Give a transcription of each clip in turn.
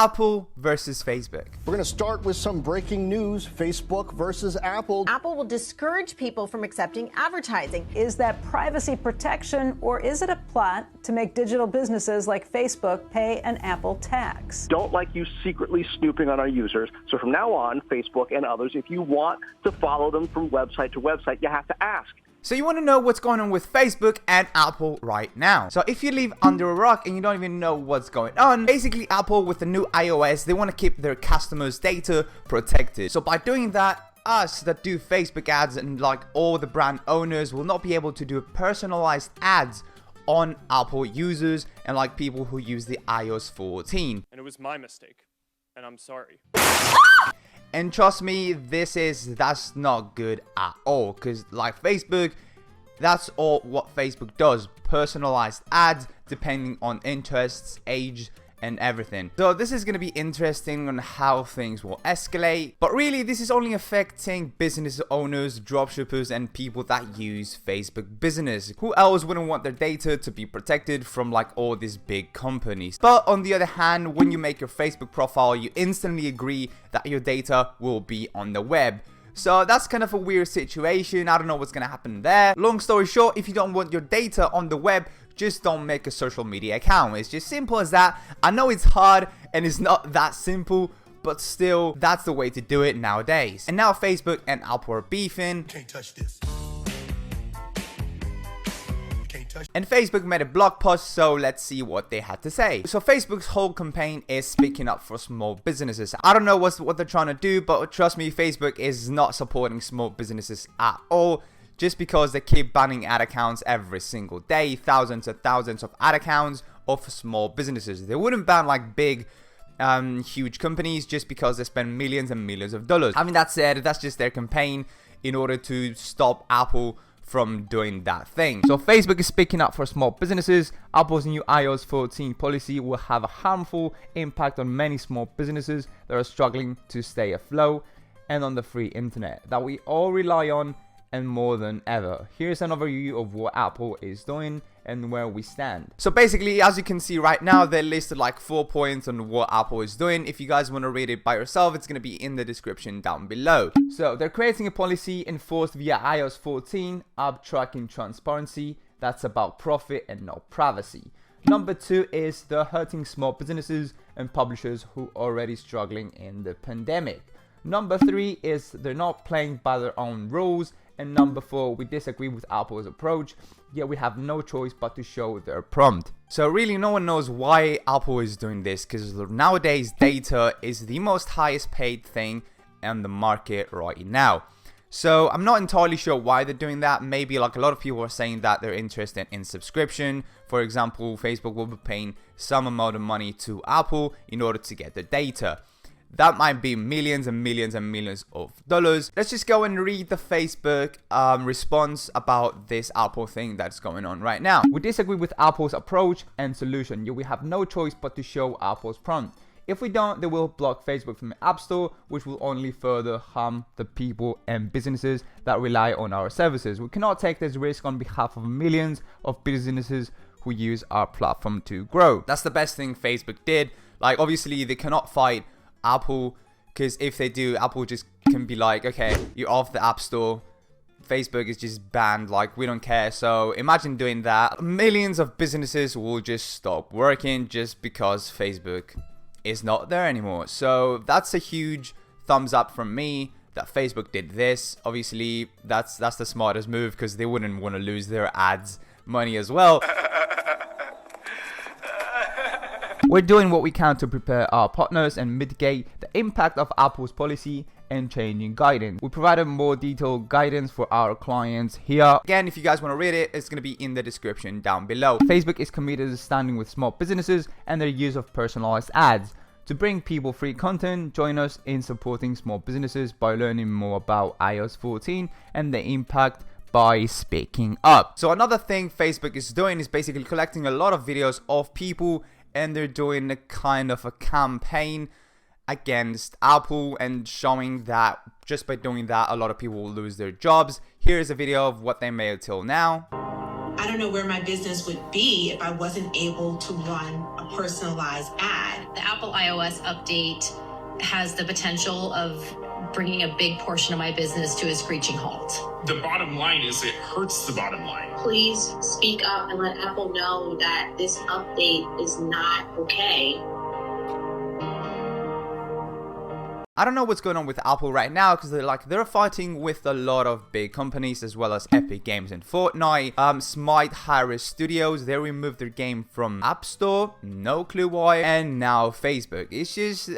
Apple versus Facebook. We're going to start with some breaking news. Facebook versus Apple. Apple will discourage people from accepting advertising. Is that privacy protection, or is it a plot to make digital businesses like Facebook pay an Apple tax? Don't like you secretly snooping on our users. So from now on, Facebook and others, if you want to follow them from website to website, you have to ask. So you want to know what's going on with Facebook and Apple right now. So if you live under a rock and you don't even know what's going on, basically Apple with the new iOS, they want to keep their customers' data protected. So by doing that, us that do Facebook ads and like all the brand owners will not be able to do personalized ads on Apple users and like people who use the iOS 14. And it was my mistake, and I'm sorry. And trust me, that's not good at all, because like Facebook, that's all what Facebook does, personalized ads depending on interests, age, and everything. So this is going to be interesting on how things will escalate, but really this is only affecting business owners, dropshippers, and people that use Facebook business. Who else wouldn't want their data to be protected from like all these big companies? But on the other hand, when you make your Facebook profile, you instantly agree that your data will be on the web. So that's kind of a weird situation. I don't know what's gonna happen there. Long story short, if you don't want your data on the web, just don't make a social media account. It's just simple as that. I know it's hard and it's not that simple, but still, that's the way to do it nowadays. And now Facebook and Apple are beefing. Can't touch this. And Facebook made a blog post, so let's see what they had to say. So Facebook's whole campaign is speaking up for small businesses. I don't know what they're trying to do, but trust me, Facebook is not supporting small businesses at all. Just because they keep banning ad accounts every single day, thousands and thousands of ad accounts of small businesses. They wouldn't ban like big, huge companies just because they spend millions and millions of dollars. Having that said, that's just their campaign in order to stop Apple from doing that thing. So Facebook is speaking up for small businesses. Apple's new iOS 14 policy will have a harmful impact on many small businesses that are struggling to stay afloat and on the free internet that we all rely on and more than ever. Here's an overview of what Apple is doing and where we stand. So basically, as you can see right now, they listed like 4 points on what Apple is doing. If you guys want to read it by yourself, it's going to be in the description down below. So they're creating a policy enforced via iOS 14, app tracking transparency. That's about profit and not privacy. Number 2 is they're hurting small businesses and publishers who are already struggling in the pandemic. Number 3 is they're not playing by their own rules. And number 4, we disagree with Apple's approach, yet we have no choice but to show their prompt. So really no one knows why Apple is doing this, because nowadays data is the most highest paid thing on the market right now. So I'm not entirely sure why they're doing that. Maybe like a lot of people are saying that they're interested in subscription. For example, Facebook will be paying some amount of money to Apple in order to get the data. That might be millions and millions and millions of dollars. Let's just go and read the Facebook response about this Apple thing that's going on right now. We disagree with Apple's approach and solution. We have no choice but to show Apple's prompt. If we don't, they will block Facebook from the App Store, which will only further harm the people and businesses that rely on our services. We cannot take this risk on behalf of millions of businesses who use our platform to grow. That's the best thing Facebook did. Like, obviously, they cannot fight Apple, because if they do, Apple just can be like, okay, you're off the App Store, Facebook is just banned, like we don't care. So imagine doing that. Millions of businesses will just stop working just because Facebook is not there anymore. So that's a huge thumbs up from me that Facebook did this. Obviously that's the smartest move, because they wouldn't want to lose their ads money as well. We're doing what we can to prepare our partners and mitigate the impact of Apple's policy and changing guidance. We provided more detailed guidance for our clients here. Again, if you guys want to read it, it's going to be in the description down below. Facebook is committed to standing with small businesses and their use of personalized ads. To bring people free content, join us in supporting small businesses by learning more about iOS 14 and the impact by speaking up. So another thing Facebook is doing is basically collecting a lot of videos of people, and they're doing a kind of a campaign against Apple and showing that just by doing that, a lot of people will lose their jobs. Here's a video of what they made till now. I don't know where my business would be if I wasn't able to run a personalized ad. The Apple iOS update has the potential of bringing a big portion of my business to a screeching halt. The bottom line is it hurts the bottom line. Please speak up and let Apple know that this update is not okay. I don't know what's going on with Apple right now because they're fighting with a lot of big companies as well as Epic Games and Fortnite. Smite Harris Studios, they removed their game from App Store, no clue why, and now Facebook. It's just,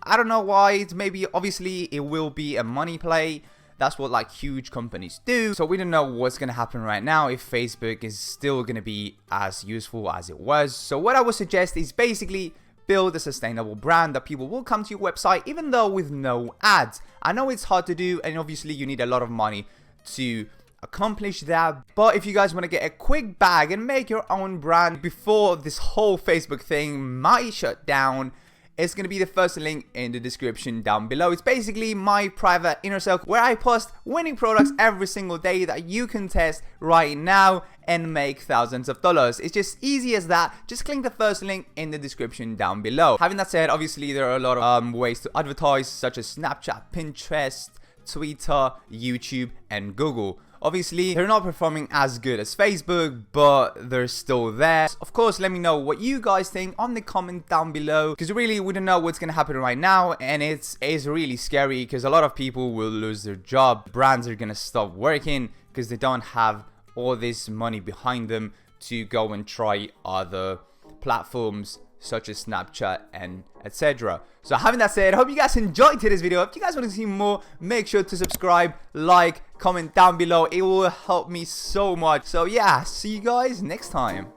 I don't know why. It's maybe, obviously, it will be a money play. That's what like huge companies do. So we don't know what's going to happen right now if Facebook is still going to be as useful as it was. So what I would suggest is basically build a sustainable brand that people will come to your website even though with no ads. I know it's hard to do and obviously you need a lot of money to accomplish that, but if you guys want to get a quick bag and make your own brand before this whole Facebook thing might shut down, it's going to be the first link in the description down below. It's basically my private inner circle where I post winning products every single day that you can test right now and make thousands of dollars. It's just easy as that. Just click the first link in the description down below. Having that said, obviously there are a lot of ways to advertise, such as Snapchat, Pinterest, Twitter, YouTube, and Google. Obviously, they're not performing as good as Facebook, but they're still there. Of course, let me know what you guys think on the comment down below, because really, we don't know what's gonna happen right now, and it's really scary, because a lot of people will lose their job. Brands are gonna stop working, because they don't have all this money behind them to go and try other platforms, such as Snapchat and etc. So having that said, I hope you guys enjoyed today's video. If you guys want to see more, make sure to subscribe, like, comment down below. It will help me so much. So yeah, see you guys next time.